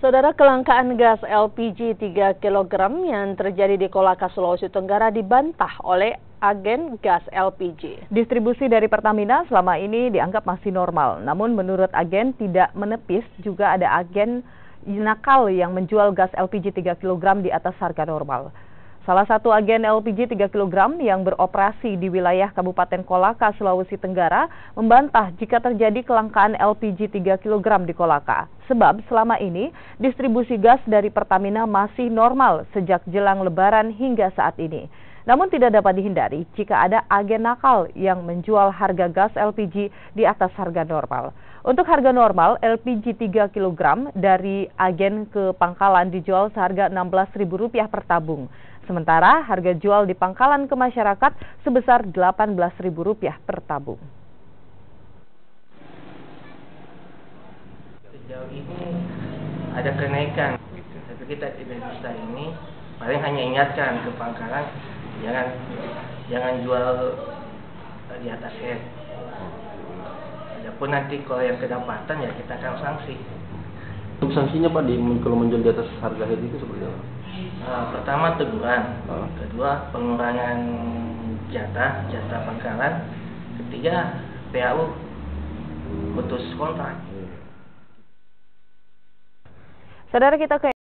Saudara, kelangkaan gas LPG 3 kg yang terjadi di Kolaka, Sulawesi Tenggara dibantah oleh agen gas LPG. Distribusi dari Pertamina selama ini dianggap masih normal. Namun menurut agen tidak menepis juga ada agen nakal yang menjual gas LPG 3 kg di atas harga normal. Salah satu agen LPG 3 kg yang beroperasi di wilayah Kabupaten Kolaka, Sulawesi Tenggara membantah jika terjadi kelangkaan LPG 3 kg di Kolaka. Sebab selama ini distribusi gas dari Pertamina masih normal sejak jelang Lebaran hingga saat ini. Namun tidak dapat dihindari jika ada agen nakal yang menjual harga gas LPG di atas harga normal. Untuk harga normal, LPG 3 kg dari agen ke pangkalan dijual seharga Rp16.000 per tabung. Sementara harga jual di pangkalan ke masyarakat sebesar Rp18.000 per tabung. Sejauh ini ada kenaikan, tapi kita tidak bisa ini, paling hanya ingatkan ke pangkalan jangan jual di atas head. Adapun nanti kalau yang kedapatan ya kita akan sanksi. Untuk sanksinya Pak, kalau menjual di atas harga head itu seperti apa? Pertama teguran, kedua pengurangan jatah pangkalan, ketiga PAU putus kontrak. Saudara, kita ke